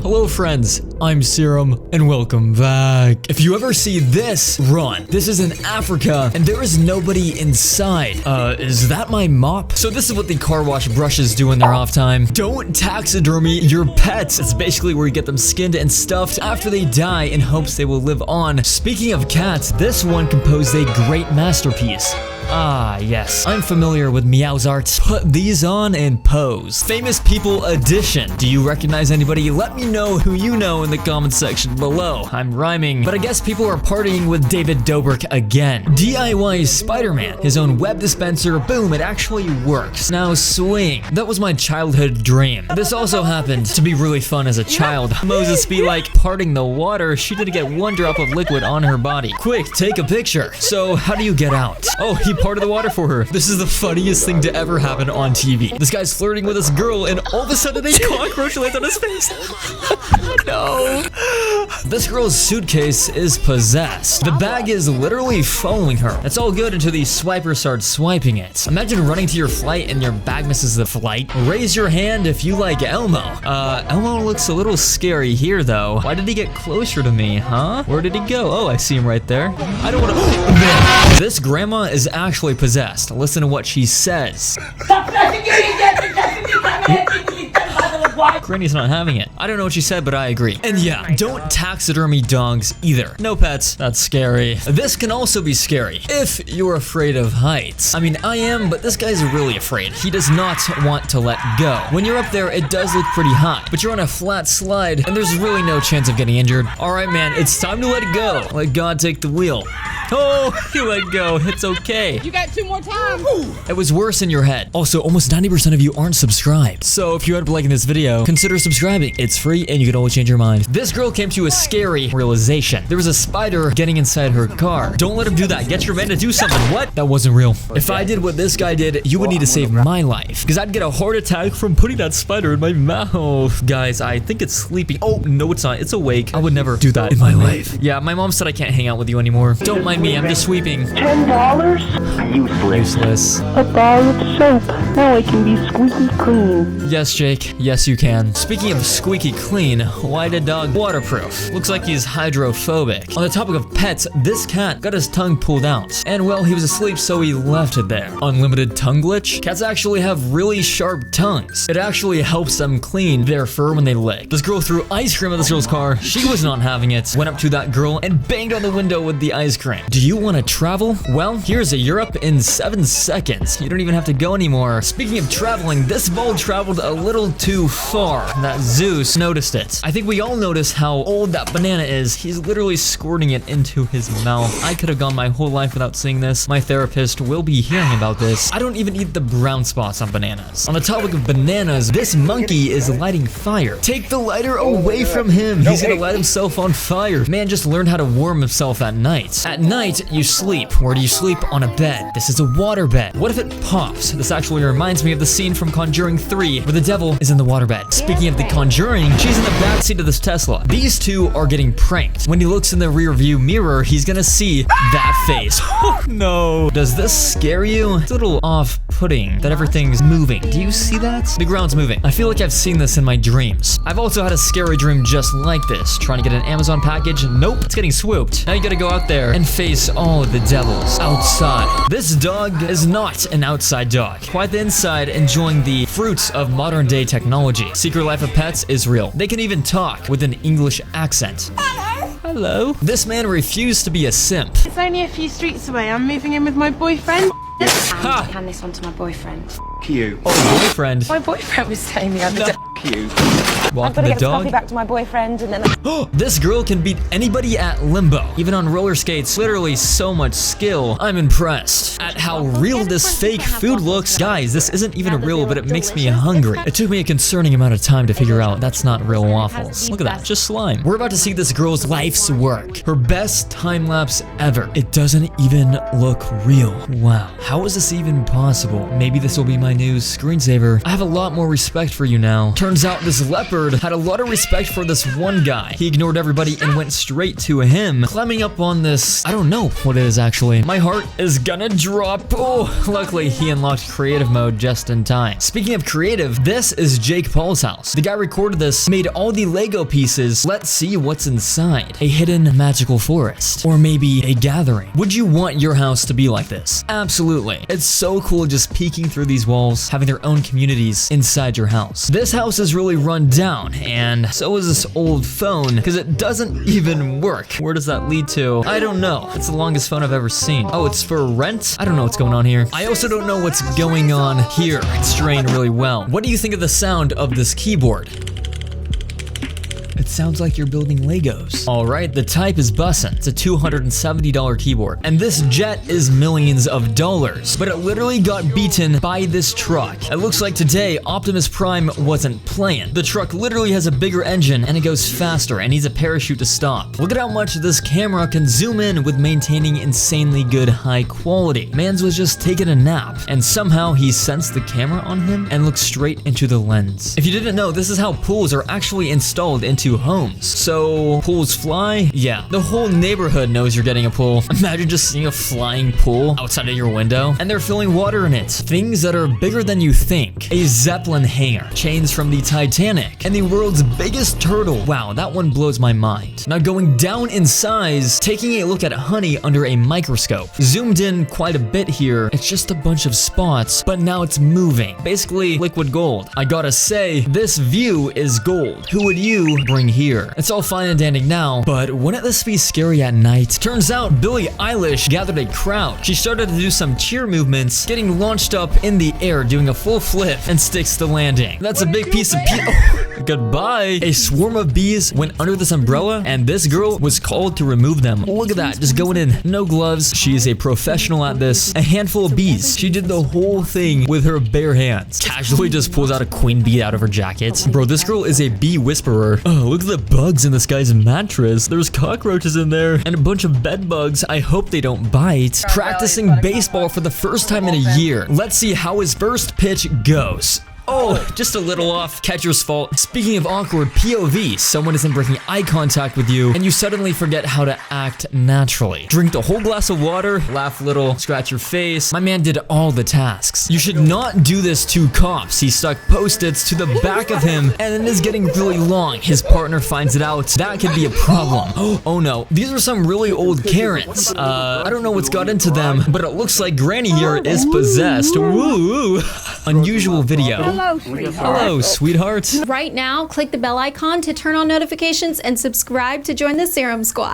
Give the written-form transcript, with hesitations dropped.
Hello friends, I'm Serum and welcome back. If you ever see this, run. This is in Africa and there is nobody inside. Is that my mop? So this is what the car wash brushes do in their off time. Don't taxidermy your pets. It's basically where you get them skinned and stuffed after they die in hopes they will live on. Speaking of cats, this one composed a great masterpiece. Ah, yes. I'm familiar with Meow's art. Put these on and pose. Famous People Edition. Do you recognize anybody? Let me know who you know in the comment section below. I'm rhyming, but I guess people are partying with David Dobrik again. DIY Spider-Man. His own web dispenser. Boom, it actually works. Now swing. That was my childhood dream. This also happened to be really fun as a child. Moses be like parting the water. She didn't get one drop of liquid on her body. Quick, take a picture. So, how do you get out? Oh, he parted the water for her. This is the funniest thing to ever happen on TV. This guy's flirting with this girl and all of a sudden a cockroach lands on his face. No. This girl's suitcase is possessed. The bag is literally following her. It's all good until the swiper starts swiping it. Imagine running to your flight and your bag misses the flight. Raise your hand if you like Elmo. Elmo looks a little scary here though. Why did he get closer to me, huh? Where did he go? Oh, I see him right there. I don't want to. This grandma is actually possessed. Listen to what she says. Granny's not having it. I don't know what she said, but I agree. And yeah, don't taxidermy dogs either. No pets. That's scary. This can also be scary if you're afraid of heights. I mean, I am, but this guy's really afraid. He does not want to let go. When you're up there, it does look pretty high, but you're on a flat slide and there's really no chance of getting injured. All right, man, it's time to let go. Let God take the wheel. Oh, you let go. It's okay. You got 2 more times. It was worse in your head. Also, almost 90% of you aren't subscribed. So if you end up liking this video, consider subscribing. It's free and you can always change your mind. This girl came to a scary realization. There was a spider getting inside her car. Don't let him do that. Get your man to do something. What? That wasn't real. If I did what this guy did, you would need to save my life. Because I'd get a heart attack from putting that spider in my mouth. Guys, I think it's sleeping. Oh, no, it's not. It's awake. I would never do that in my life. Yeah, my mom said I can't hang out with you anymore. Don't mind me. I'm just sweeping. $10? Useless. A bar of soap. Now I can be squeaky clean. Yes, Jake. Yes, you can. Speaking of squeaky clean, why did dog waterproof? Looks like he's hydrophobic. On the topic of pets, this cat got his tongue pulled out. And well, he was asleep, so he left it there. Unlimited tongue glitch? Cats actually have really sharp tongues. It actually helps them clean their fur when they lick. This girl threw ice cream at this girl's car. She was not having it. Went up to that girl and banged on the window with the ice cream. Do you want to travel? Well, here's a Europe in 7 seconds. You don't even have to go anymore. Speaking of traveling, this ball traveled a little too far. That Zeus noticed it. I think we all notice how old that banana is. He's literally squirting it into his mouth. I could have gone my whole life without seeing this. My therapist will be hearing about this. I don't even eat the brown spots on bananas. On the topic of bananas, this monkey is lighting fire. Take the lighter away from him. He's gonna light himself on fire. Man just learned how to warm himself at night. At night, you sleep. Where do you sleep? On a bed. This is a water bed. What if it pops? This actually reminds me of the scene from Conjuring 3 where the devil is in the waterbed. Speaking of the Conjuring, she's in the backseat of this Tesla. These two are getting pranked. When he looks in the rear view mirror, he's gonna see that face. Oh no. Does this scare you? It's a little off-putting that everything's moving. Do you see that? The ground's moving. I feel like I've seen this in my dreams. I've also had a scary dream just like this. Trying to get an Amazon package. Nope, it's getting swooped. Now you gotta go out there and face all of the devils outside. This dog is not an outside dog. Quite the inside, enjoying the fruits of modern day technology. Secret life of pets is real. They can even talk with an English accent. Hello. This man refused to be a simp. It's only a few streets away. I'm moving in with my boyfriend. Ha! Hand this one to my boyfriend. You. Oh, boyfriend. My boyfriend was saying the other day. You. I've Walking got to the get this coffee dog. back to my boyfriend and then... This girl can beat anybody at limbo. Even on roller skates, literally so much skill. I'm impressed at how real this fake food looks. Guys, this isn't even real, but it makes me hungry. It took me a concerning amount of time to figure out that's not real waffles. Look at that, just slime. We're about to see this girl's life's work. Her best time lapse ever. It doesn't even look real. Wow, how is this even possible? Maybe this will be my new screensaver. I have a lot more respect for you now. Turns out this leopard third had a lot of respect for this one guy. He ignored everybody and went straight to him, climbing up on this, I don't know what it is actually. My heart is gonna drop. Oh, luckily he unlocked creative mode just in time. Speaking of creative, this is Jake Paul's house. The guy recorded this, made all the Lego pieces. Let's see what's inside. A hidden magical forest, or maybe a gathering. Would you want your house to be like this? Absolutely. It's so cool just peeking through these walls, having their own communities inside your house. This house is really run down, and so is this old phone, because it doesn't even work. Where does that lead to? I don't know. It's the longest phone I've ever seen. Oh, it's for rent? I don't know what's going on here. I also don't know what's going on here. It's strained really well. What do you think of the sound of this keyboard? It sounds like you're building Legos. All right, the type is bussin'. It's a $270 keyboard. And this jet is millions of dollars. But it literally got beaten by this truck. It looks like today, Optimus Prime wasn't playing. The truck literally has a bigger engine and it goes faster and needs a parachute to stop. Look at how much this camera can zoom in with maintaining insanely good high quality. Mans was just taking a nap and somehow he sensed the camera on him and looked straight into the lens. If you didn't know, this is how pools are actually installed into homes. So, pools fly? Yeah. The whole neighborhood knows you're getting a pool. Imagine just seeing a flying pool outside of your window, and they're filling water in it. Things that are bigger than you think. A Zeppelin hangar, chains from the Titanic, and the world's biggest turtle. Wow, that one blows my mind. Now going down in size, taking a look at honey under a microscope. Zoomed in quite a bit here. It's just a bunch of spots, but now it's moving. Basically, liquid gold. I gotta say, this view is gold. Who would you bring here? It's all fine and dandy now, but wouldn't this be scary at night? Turns out Billie Eilish gathered a crowd. She started to do some cheer movements, getting launched up in the air, doing a full flip, and sticks the landing. That's a big piece of goodbye. A swarm of bees went under this umbrella, and this girl was called to remove them. Look at that, just going in. No gloves. She is a professional at this. A handful of bees. She did the whole thing with her bare hands. Casually just pulls out a queen bee out of her jacket. Bro, this girl is a bee whisperer. Oh, look at the bugs in this guy's mattress. There's cockroaches in there and a bunch of bed bugs. I hope they don't bite. Practicing baseball for the first time in a year. Let's see how his first pitch goes. Oh, just a little off. Catcher's fault. Speaking of awkward POV, someone isn't breaking eye contact with you, and you suddenly forget how to act naturally. Drink the whole glass of water, laugh little, scratch your face. My man did all the tasks. You should not do this to cops. He stuck post-its to the back of him, and it is getting really long. His partner finds it out. That could be a problem. Oh no, these are some really old Karens. I don't know what's got into them, but it looks like Granny here is possessed. Woo! Unusual video. Hello, sweetheart. Hello, sweetheart. Right now, click the bell icon to turn on notifications and subscribe to join the Serum Squad.